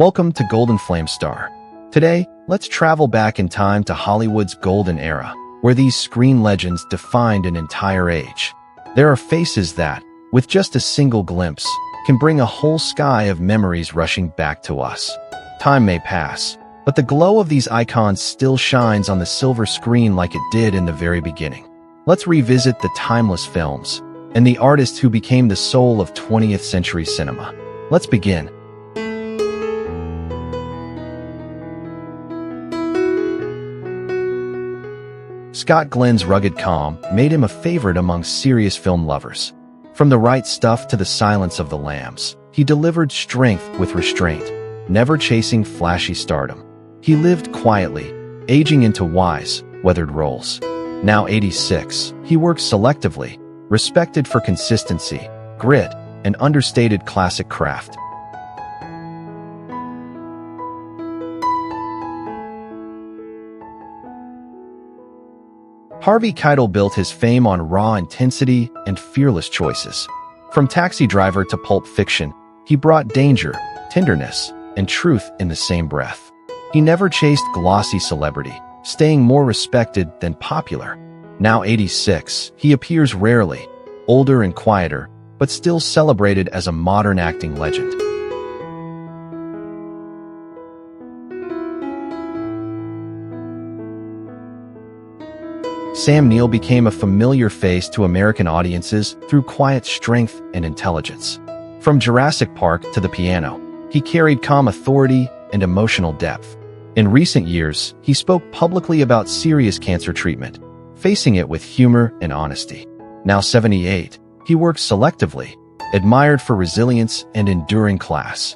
Welcome to Golden Flame Star. Today, let's travel back in time to Hollywood's golden era, where these screen legends defined an entire age. There are faces that, with just a single glimpse, can bring a whole sky of memories rushing back to us. Time may pass, but the glow of these icons still shines on the silver screen like it did in the very beginning. Let's revisit the timeless films and the artists who became the soul of 20th century cinema. Let's begin. Scott Glenn's rugged calm made him a favorite among serious film lovers. From The Right Stuff to The Silence of the Lambs, he delivered strength with restraint, never chasing flashy stardom. He lived quietly, aging into wise, weathered roles. Now 86, he works selectively, respected for consistency, grit, and understated classic craft. Harvey Keitel built his fame on raw intensity and fearless choices. From Taxi Driver to Pulp Fiction, he brought danger, tenderness, and truth in the same breath. He never chased glossy celebrity, staying more respected than popular. Now 86, he appears rarely, older and quieter, but still celebrated as a modern acting legend. Sam Neill became a familiar face to American audiences through quiet strength and intelligence. From Jurassic Park to The Piano, he carried calm authority and emotional depth. In recent years, he spoke publicly about serious cancer treatment, facing it with humor and honesty. Now 78, he works selectively, admired for resilience and enduring class.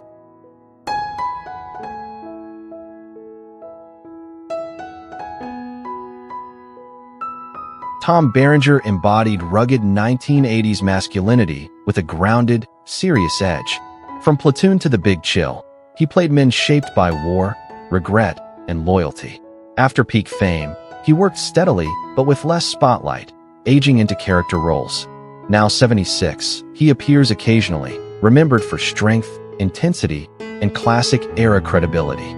Tom Berenger embodied rugged 1980s masculinity with a grounded, serious edge. From Platoon to The Big Chill, he played men shaped by war, regret, and loyalty. After peak fame, he worked steadily but with less spotlight, aging into character roles. Now 76, he appears occasionally, remembered for strength, intensity, and classic-era credibility.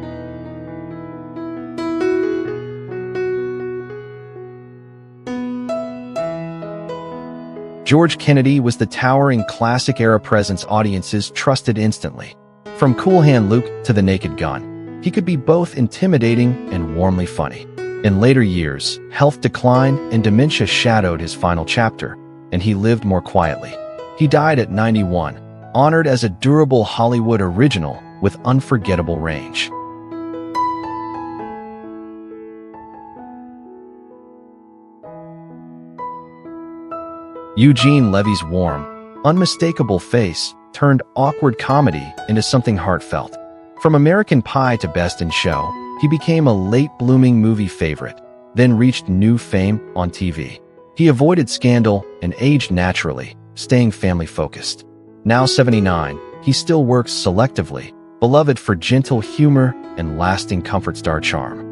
George Kennedy was the towering classic-era presence audiences trusted instantly. From Cool Hand Luke to The Naked Gun, he could be both intimidating and warmly funny. In later years, health decline and dementia shadowed his final chapter, and he lived more quietly. He died at 91, honored as a durable Hollywood original with unforgettable range. Eugene Levy's warm, unmistakable face turned awkward comedy into something heartfelt. From American Pie to Best in Show, he became a late-blooming movie favorite, then reached new fame on TV. He avoided scandal and aged naturally, staying family-focused. Now 79, he still works selectively, beloved for gentle humor and lasting comfort star charm.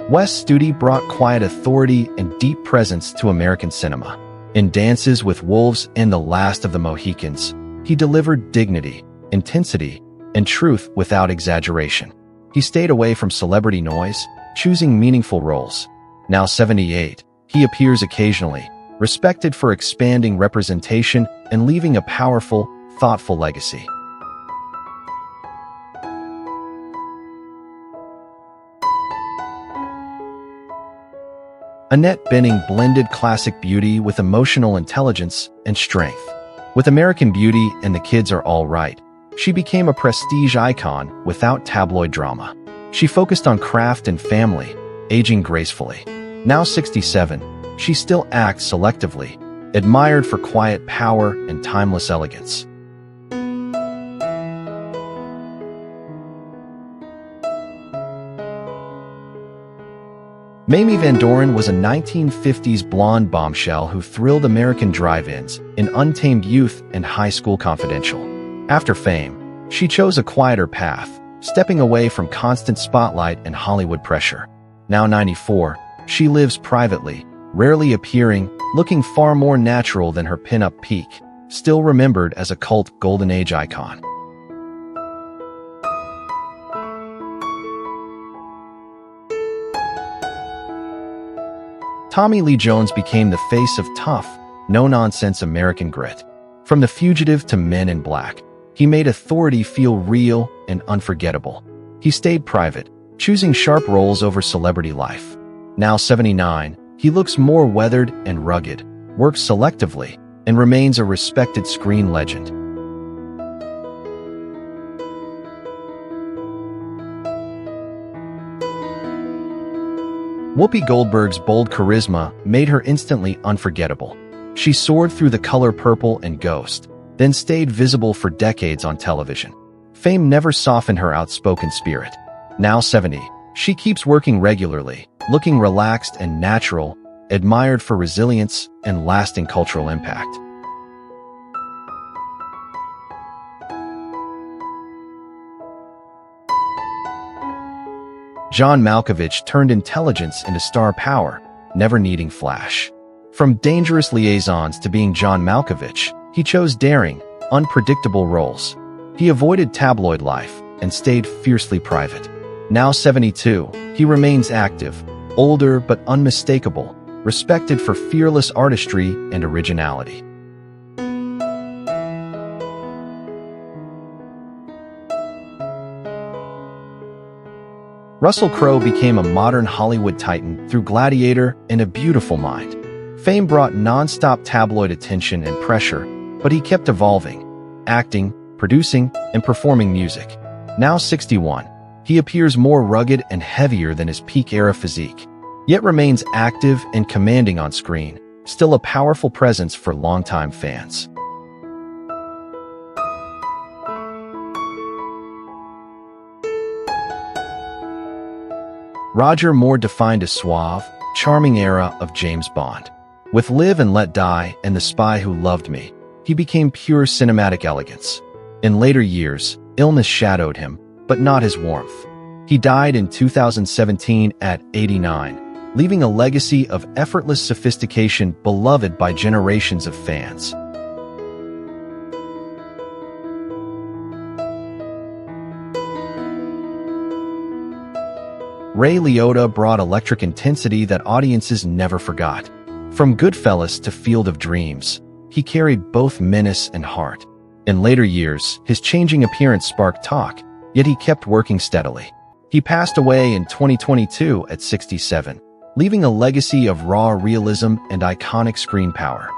Wes Studi brought quiet authority and deep presence to American cinema. In Dances with Wolves and The Last of the Mohicans, he delivered dignity, intensity, and truth without exaggeration. He stayed away from celebrity noise, choosing meaningful roles. Now 78, he appears occasionally, respected for expanding representation and leaving a powerful, thoughtful legacy. Annette Bening blended classic beauty with emotional intelligence and strength. With American Beauty and The Kids Are All Right, she became a prestige icon without tabloid drama. She focused on craft and family, aging gracefully. Now 67, she still acts selectively, admired for quiet power and timeless elegance. Mamie Van Doren was a 1950s blonde bombshell who thrilled American drive-ins in Untamed Youth and High School Confidential. After fame, she chose a quieter path, stepping away from constant spotlight and Hollywood pressure. Now 94, she lives privately, rarely appearing, looking far more natural than her pin-up peak, still remembered as a cult golden age icon. Tommy Lee Jones became the face of tough, no-nonsense American grit. From The Fugitive to Men in Black, he made authority feel real and unforgettable. He stayed private, choosing sharp roles over celebrity life. Now 79, he looks more weathered and rugged, works selectively, and remains a respected screen legend. Whoopi Goldberg's bold charisma made her instantly unforgettable. She soared through The Color Purple and Ghost, then stayed visible for decades on television. Fame never softened her outspoken spirit. Now 70, she keeps working regularly, looking relaxed and natural, admired for resilience and lasting cultural impact. John Malkovich turned intelligence into star power, never needing flash. From Dangerous Liaisons to being John Malkovich, he chose daring, unpredictable roles. He avoided tabloid life and stayed fiercely private. Now 72, he remains active, older but unmistakable, respected for fearless artistry and originality. Russell Crowe became a modern Hollywood titan through Gladiator and A Beautiful Mind. Fame brought non-stop tabloid attention and pressure, but he kept evolving, acting, producing, and performing music. Now 61, he appears more rugged and heavier than his peak-era physique, yet remains active and commanding on screen, still a powerful presence for longtime fans. Roger Moore defined a suave, charming era of James Bond. With Live and Let Die and The Spy Who Loved Me, he became pure cinematic elegance. In later years, illness shadowed him, but not his warmth. He died in 2017 at 89, leaving a legacy of effortless sophistication beloved by generations of fans. Ray Liotta brought electric intensity that audiences never forgot. From Goodfellas to Field of Dreams, he carried both menace and heart. In later years, his changing appearance sparked talk, yet he kept working steadily. He passed away in 2022 at 67, leaving a legacy of raw realism and iconic screen power.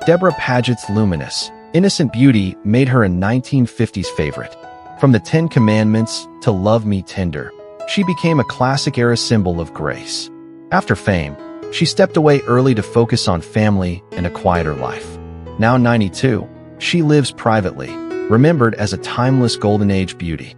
Deborah Paget's luminous, innocent beauty made her a 1950s favorite. From The Ten Commandments to Love Me Tender, she became a classic-era symbol of grace. After Fame, she stepped away early to focus on family and a quieter life. Now 92, she lives privately, remembered as a timeless golden age beauty.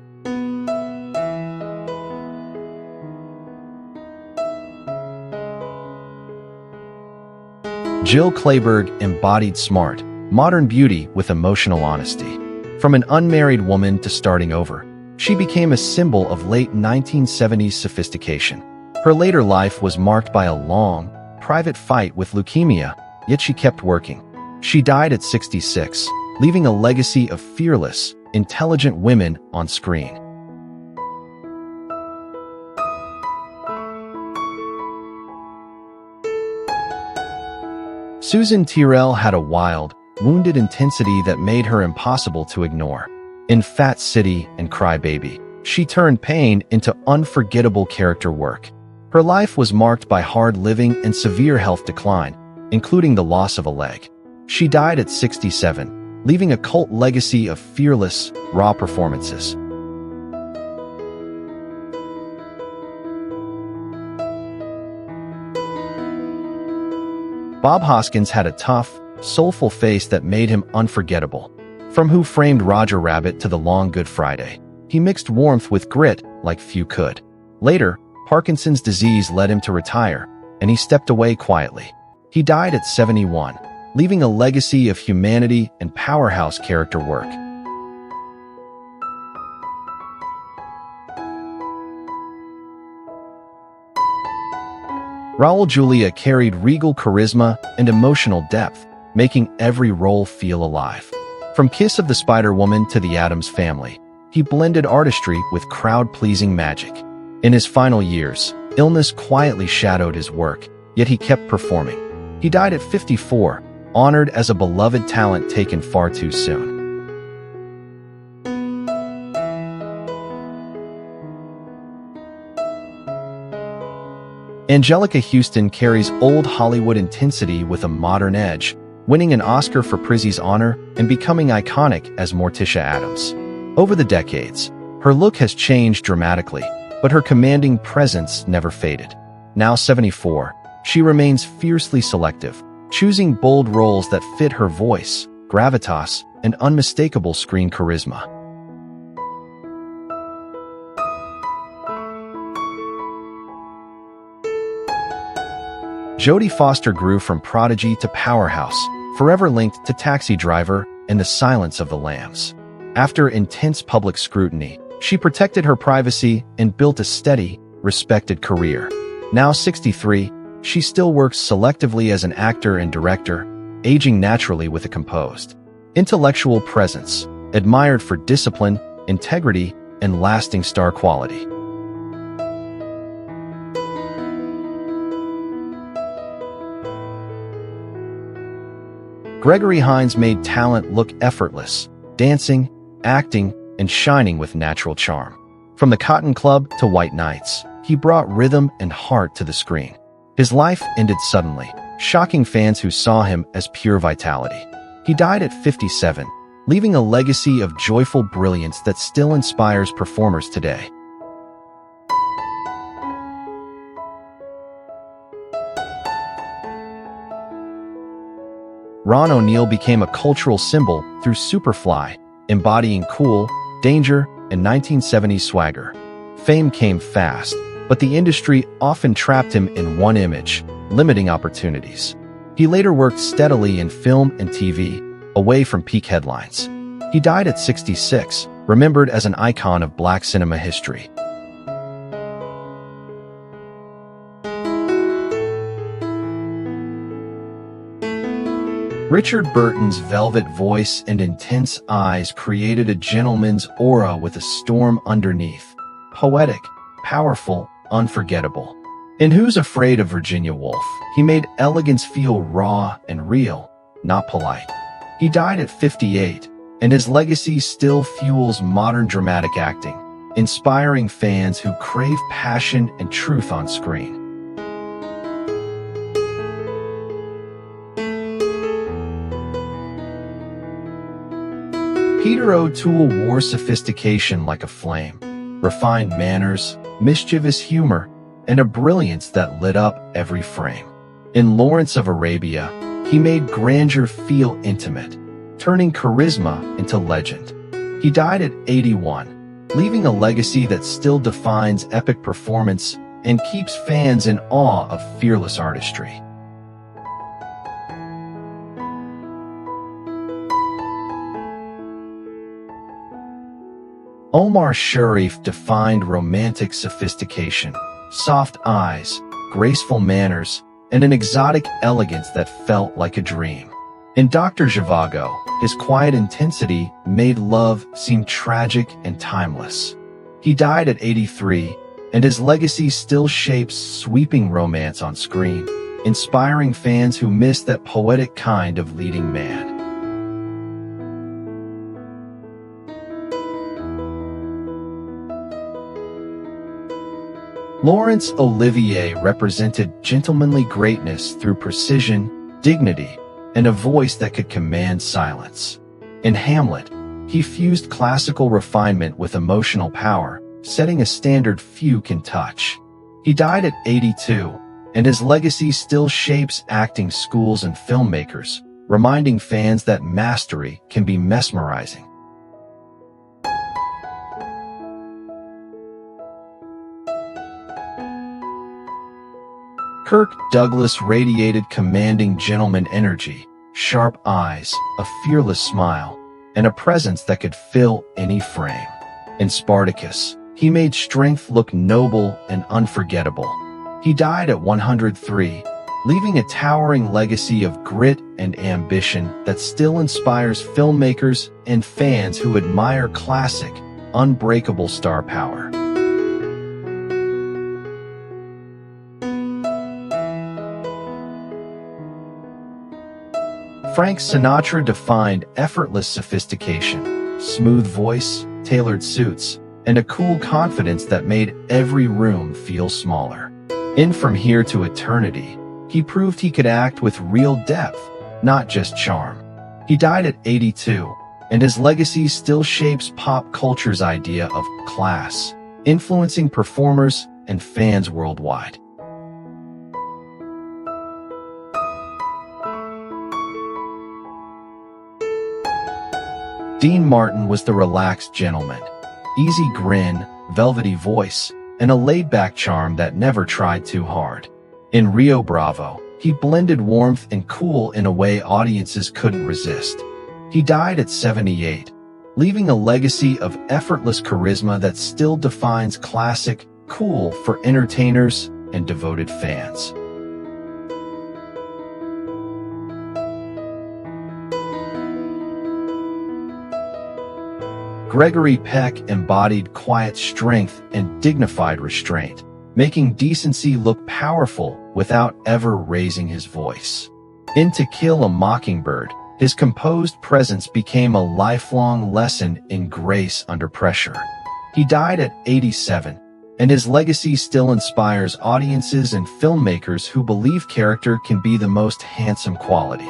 Jill Clayburgh embodied smart, modern beauty with emotional honesty. From an unmarried woman to starting over, she became a symbol of late 1970s sophistication. Her later life was marked by a long, private fight with leukemia, yet she kept working. She died at 66, leaving a legacy of fearless, intelligent women on screen. Susan Tyrrell had a wild, wounded intensity that made her impossible to ignore. In Fat City and Cry Baby, she turned pain into unforgettable character work. Her life was marked by hard living and severe health decline, including the loss of a leg. She died at 67, leaving a cult legacy of fearless, raw performances. Bob Hoskins had a tough, soulful face that made him unforgettable. From Who Framed Roger Rabbit to The Long Good Friday, he mixed warmth with grit like few could. Later, Parkinson's disease led him to retire, and he stepped away quietly. He died at 71, leaving a legacy of humanity and powerhouse character work. Raul Julia carried regal charisma and emotional depth, making every role feel alive. From Kiss of the Spider-Woman to The Addams Family, he blended artistry with crowd-pleasing magic. In his final years, illness quietly shadowed his work, yet he kept performing. He died at 54, honored as a beloved talent taken far too soon. Anjelica Huston carries old Hollywood intensity with a modern edge, winning an Oscar for Prizzi's honor and becoming iconic as Morticia Addams. Over the decades, her look has changed dramatically, but her commanding presence never faded. Now 74, she remains fiercely selective, choosing bold roles that fit her voice, gravitas, and unmistakable screen charisma. Jodie Foster grew from prodigy to powerhouse, forever linked to Taxi Driver and The Silence of the Lambs. After intense public scrutiny, she protected her privacy and built a steady, respected career. Now 63, she still works selectively as an actor and director, aging naturally with a composed, intellectual presence, admired for discipline, integrity, and lasting star quality. Gregory Hines made talent look effortless, dancing, acting, and shining with natural charm. From the Cotton Club to White Nights, he brought rhythm and heart to the screen. His life ended suddenly, shocking fans who saw him as pure vitality. He died at 57, leaving a legacy of joyful brilliance that still inspires performers today. Ron O'Neal became a cultural symbol through Superfly, embodying cool, danger, and 1970s swagger. Fame came fast, but the industry often trapped him in one image, limiting opportunities. He later worked steadily in film and TV, away from peak headlines. He died at 66, remembered as an icon of Black cinema history. Richard Burton's velvet voice and intense eyes created a gentleman's aura with a storm underneath. Poetic, powerful, unforgettable. In Who's Afraid of Virginia Woolf, he made Elegance feel raw and real, not polite. He died at 58, and his legacy still fuels modern dramatic acting, inspiring fans who crave passion and truth on screen. Peter O'Toole wore sophistication like a flame, refined manners, mischievous humor, and a brilliance that lit up every frame. In Lawrence of Arabia, he made grandeur feel intimate, turning charisma into legend. He died at 81, leaving a legacy that still defines epic performance and keeps fans in awe of fearless artistry. Omar Sharif defined romantic sophistication, soft eyes, graceful manners, and an exotic elegance that felt like a dream. In Dr. Zhivago, his quiet intensity made love seem tragic and timeless. He died at 83, and his legacy still shapes sweeping romance on screen, inspiring fans who miss that poetic kind of leading man. Laurence Olivier represented gentlemanly greatness through precision, dignity, and a voice that could command silence. In Hamlet, he fused classical refinement with emotional power, setting a standard few can touch. He died at 82, and his legacy still shapes acting schools and filmmakers, reminding fans that mastery can be mesmerizing. Kirk Douglas radiated commanding gentleman energy, sharp eyes, a fearless smile, and a presence that could fill any frame. In Spartacus, he made strength look noble and unforgettable. He died at 103, leaving a towering legacy of grit and ambition that still inspires filmmakers and fans who admire classic, unbreakable star power. Frank Sinatra defined effortless sophistication, smooth voice, tailored suits, and a cool confidence that made every room feel smaller. In From Here to Eternity, he proved he could act with real depth, not just charm. He died at 82, and his legacy still shapes pop culture's idea of class, influencing performers and fans worldwide. Dean Martin was the relaxed gentleman. Easy grin, velvety voice, and a laid-back charm that never tried too hard. In Rio Bravo, he blended warmth and cool in a way audiences couldn't resist. He died at 78, leaving a legacy of effortless charisma that still defines classic, cool for entertainers and devoted fans. Gregory Peck embodied quiet strength and dignified restraint, making Decency look powerful without ever raising his voice. In To Kill a Mockingbird, his composed presence became a lifelong lesson in grace under pressure. He died at 87, and his legacy still inspires audiences and filmmakers who believe character can be the most handsome quality.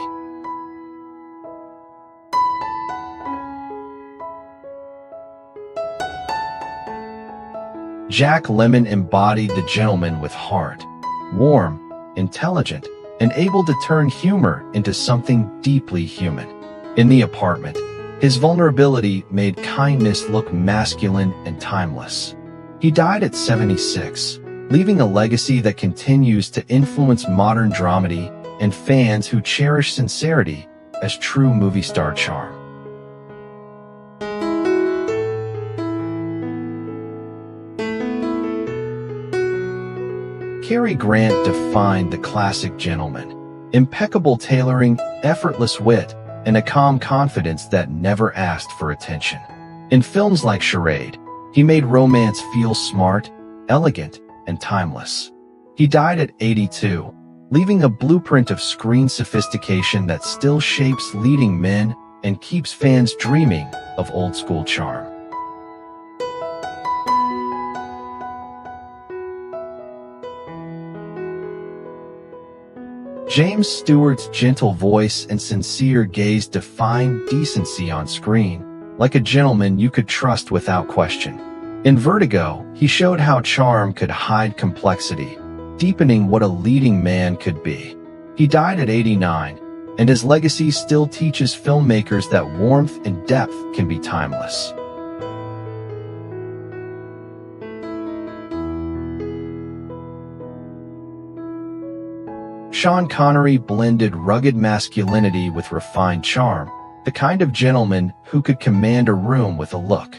Jack Lemmon embodied the gentleman with heart, warm, intelligent, and able to turn humor into something deeply human. In The Apartment, his vulnerability made kindness look masculine and timeless. He died at 76, leaving a legacy that continues to influence modern dramedy and fans who cherish sincerity as true movie star charm. Cary Grant defined the classic gentleman. Impeccable tailoring, effortless wit, and a calm confidence that never asked for attention. In films like Charade, he made romance feel smart, elegant, and timeless. He died at 82, leaving a blueprint of screen sophistication that still shapes leading men and keeps fans dreaming of old-school charm. James Stewart's gentle voice and sincere gaze defined decency on screen, like a gentleman you could trust without question. In Vertigo, he showed how charm could hide complexity, deepening what a leading man could be. He died at 89, and his legacy still teaches filmmakers that warmth and depth can be timeless. Sean Connery blended rugged masculinity with refined charm, the kind of gentleman who could command a room with a look.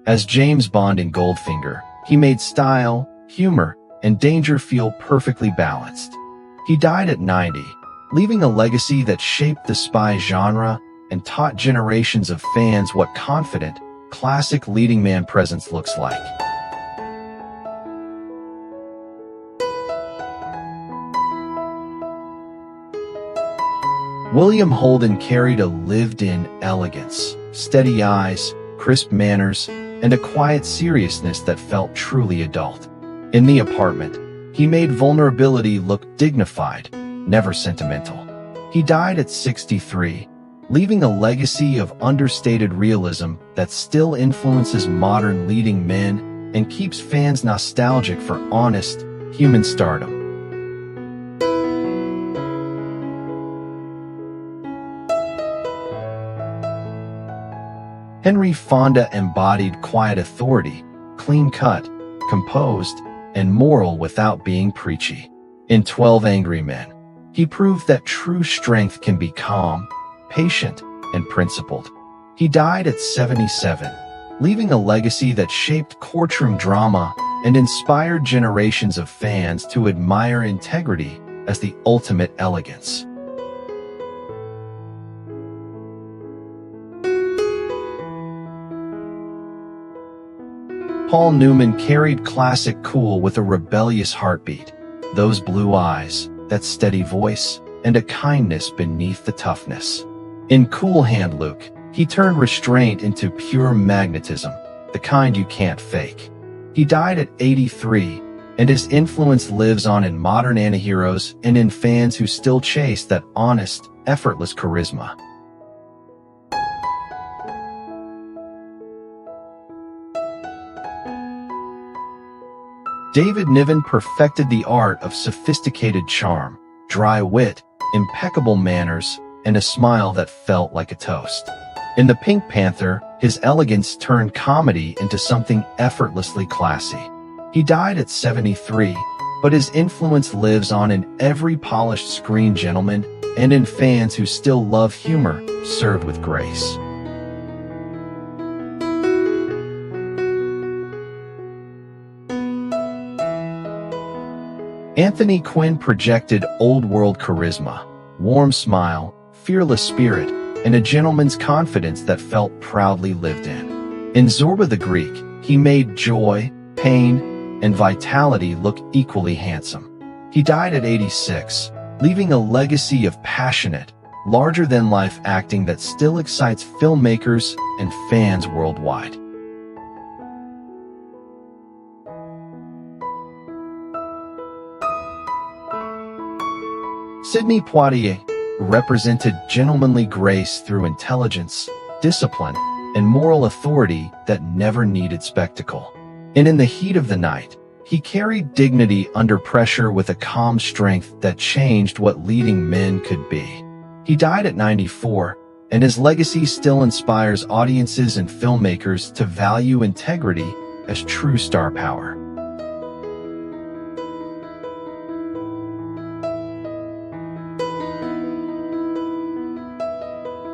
As James Bond in Goldfinger, he made style, humor, and danger feel perfectly balanced. He died at 90, leaving a legacy that shaped the spy genre and taught generations of fans what confident, classic leading man presence looks like. William Holden carried a lived-in elegance, steady eyes, crisp manners, and a quiet seriousness that felt truly adult. In The Apartment, he made vulnerability look dignified, never sentimental. He died at 63, leaving a legacy of understated realism that still influences modern leading men and keeps fans nostalgic for honest, human stardom. Henry Fonda embodied quiet authority, clean-cut, composed, and moral without being preachy. In 12 Angry Men, he proved that true strength can be calm, patient, and principled. He died at 77, leaving a legacy that shaped courtroom drama and inspired generations of fans to admire integrity as the ultimate elegance. Paul Newman carried classic cool with a rebellious heartbeat, those blue eyes, that steady voice, and a kindness beneath the toughness. In Cool Hand Luke, he turned restraint into pure magnetism, the kind you can't fake. He died at 83, and his influence lives on in modern antiheroes and in fans who still chase that honest, effortless charisma. David Niven perfected the art of sophisticated charm, dry wit, impeccable manners, and a smile that felt like a toast. In The Pink Panther, his elegance turned comedy into something effortlessly classy. He died at 73, but his influence lives on in every polished screen gentleman and in fans who still love humor served with grace. Anthony Quinn projected old-world charisma, warm smile, fearless spirit, and a gentleman's confidence that felt proudly lived in. In Zorba the Greek, he made joy, pain, and vitality look equally handsome. He died at 86, leaving a legacy of passionate, larger-than-life acting that still excites filmmakers and fans worldwide. Sidney Poitier represented gentlemanly grace through intelligence, discipline, and moral authority that never needed spectacle. And in the heat of the night, he carried dignity under pressure with a calm strength that changed what leading men could be. He died at 94, and his legacy still inspires audiences and filmmakers to value integrity as true star power.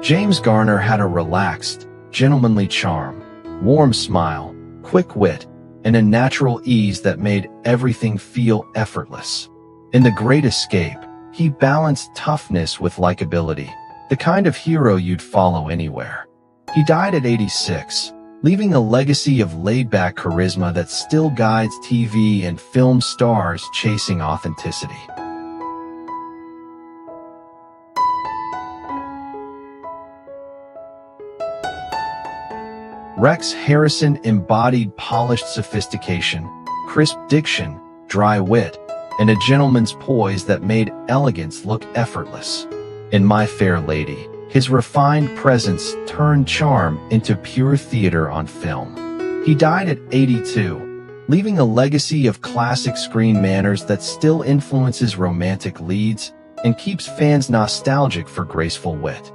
James Garner had a relaxed, gentlemanly charm, warm smile, quick wit, and a natural ease that made everything feel effortless. In The Great Escape, he balanced toughness with likability, the kind of hero you'd follow anywhere. He died at 86, leaving a legacy of laid-back charisma that still guides TV and film stars chasing authenticity. Rex Harrison embodied polished sophistication, crisp diction, dry wit, and a gentleman's poise that made elegance look effortless. In My Fair Lady, his refined presence turned charm into pure theater on film. He died at 82, leaving a legacy of classic screen manners that still influences romantic leads and keeps fans nostalgic for graceful wit.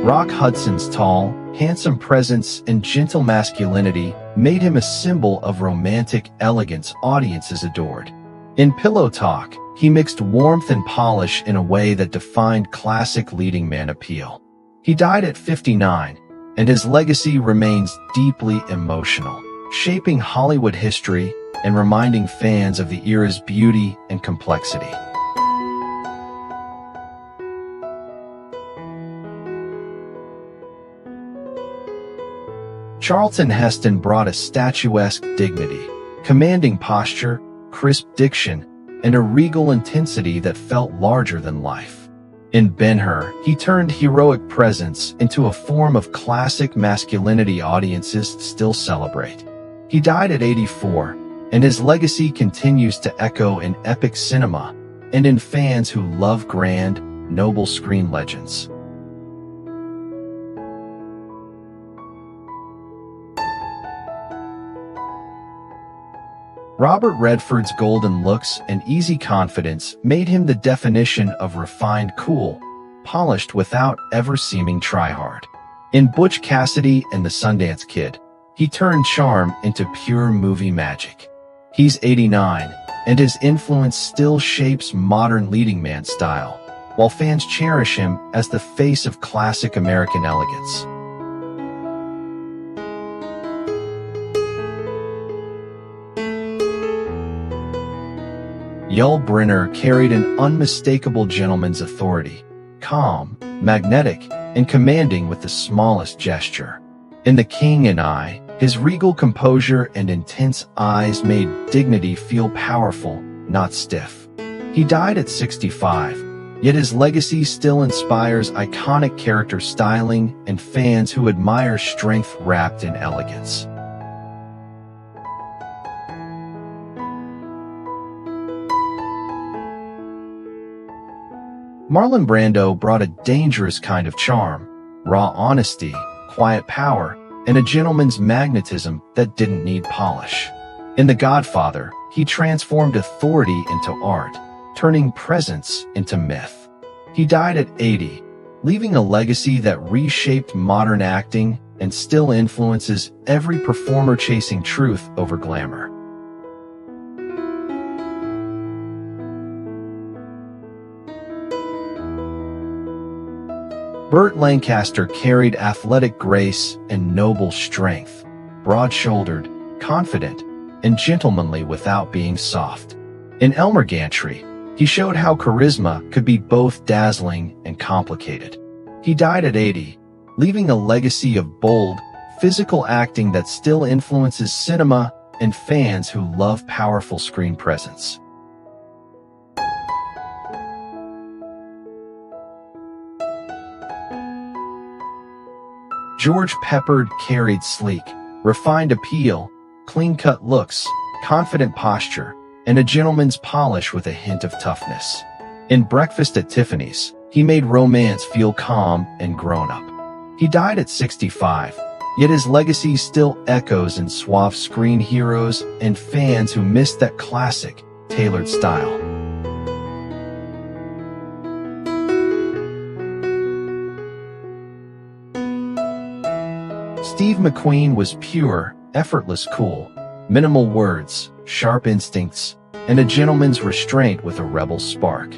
Rock Hudson's tall, handsome presence and gentle masculinity made him a symbol of romantic elegance audiences adored. In Pillow Talk, he mixed warmth and polish in a way that defined classic leading man appeal. He died at 59, and his legacy remains deeply emotional, shaping Hollywood history and reminding fans of the era's beauty and complexity. Charlton Heston brought a statuesque dignity, commanding posture, crisp diction, and a regal intensity that felt larger than life. In Ben-Hur, he turned heroic presence into a form of classic masculinity audiences still celebrate. He died at 84, and his legacy continues to echo in epic cinema and in fans who love grand, noble screen legends. Robert Redford's golden looks and easy confidence made him the definition of refined cool, polished without ever seeming try-hard. In Butch Cassidy and the Sundance Kid, he turned charm into pure movie magic. He's 89, and his influence still shapes modern leading man style, while fans cherish him as the face of classic American elegance. Yul Brynner carried an unmistakable gentleman's authority, calm, magnetic, and commanding with the smallest gesture. In The King and I, his regal composure and intense eyes made dignity feel powerful, not stiff. He died at 65, yet his legacy still inspires iconic character styling and fans who admire strength wrapped in elegance. Marlon Brando brought a dangerous kind of charm, raw honesty, quiet power, and a gentleman's magnetism that didn't need polish. In The Godfather, he transformed authority into art, turning presence into myth. He died at 80, leaving a legacy that reshaped modern acting and still influences every performer chasing truth over glamour. Burt Lancaster carried athletic grace and noble strength, broad-shouldered, confident, and gentlemanly without being soft. In Elmer Gantry, he showed how charisma could be both dazzling and complicated. He died at 80, leaving a legacy of bold, physical acting that still influences cinema and fans who love powerful screen presence. George Peppard carried sleek, refined appeal, clean-cut looks, confident posture, and a gentleman's polish with a hint of toughness. In Breakfast at Tiffany's, he made romance feel calm and grown-up. He died at 65, yet his legacy still echoes in suave screen heroes and fans who miss that classic, tailored style. Steve McQueen was pure, effortless cool, minimal words, sharp instincts, and a gentleman's restraint with a rebel spark.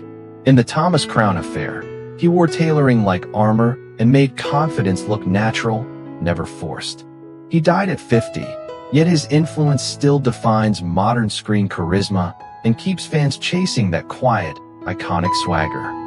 In The Thomas Crown Affair, he wore tailoring like armor and made confidence look natural, never forced. He died at 50, yet his influence still defines modern screen charisma and keeps fans chasing that quiet, iconic swagger.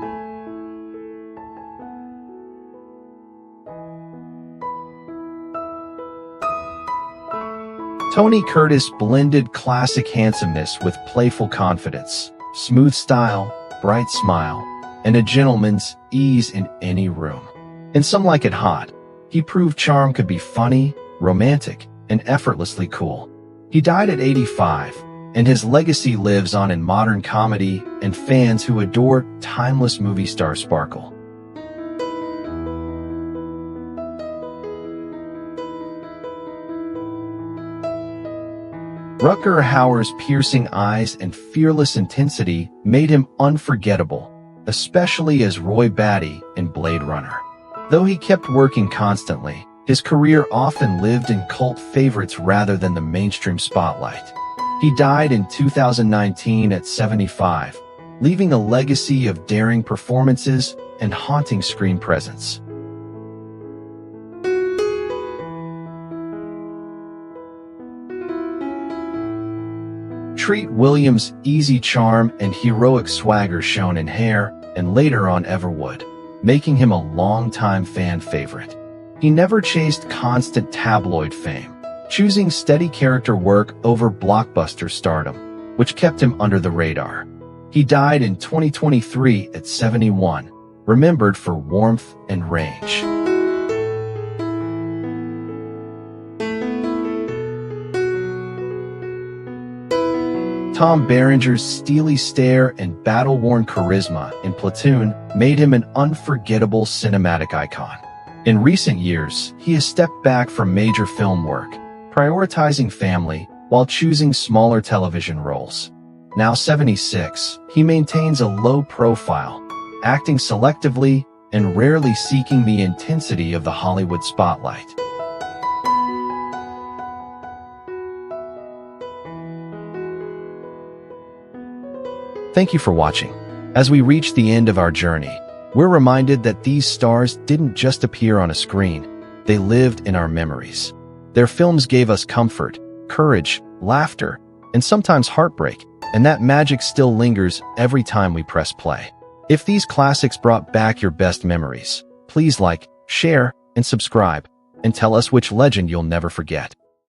Tony Curtis blended classic handsomeness with playful confidence, smooth style, bright smile, and a gentleman's ease in any room. In Some Like It Hot, he proved charm could be funny, romantic, and effortlessly cool. He died at 85, and his legacy lives on in modern comedy and fans who adore timeless movie star sparkle. Rutger Hauer's piercing eyes and fearless intensity made him unforgettable, especially as Roy Batty in Blade Runner. Though he kept working constantly, his career often lived in cult favorites rather than the mainstream spotlight. He died in 2019 at 75, leaving a legacy of daring performances and haunting screen presence. Treat Williams' easy charm and heroic swagger shone in Hair and later on Everwood, making him a longtime fan favorite. He never chased constant tabloid fame, choosing steady character work over blockbuster stardom, which kept him under the radar. He died in 2023 at 71, remembered for warmth and range. Tom Berenger's steely stare and battle-worn charisma in Platoon made him an unforgettable cinematic icon. In recent years, he has stepped back from major film work, prioritizing family while choosing smaller television roles. Now 76, he maintains a low profile, acting selectively and rarely seeking the intensity of the Hollywood spotlight. Thank you for watching. As we reach the end of our journey, we're reminded that these stars didn't just appear on a screen, they lived in our memories. Their films gave us comfort, courage, laughter, and sometimes heartbreak, and that magic still lingers every time we press play. If these classics brought back your best memories, please like, share, and subscribe, and tell us which legend you'll never forget.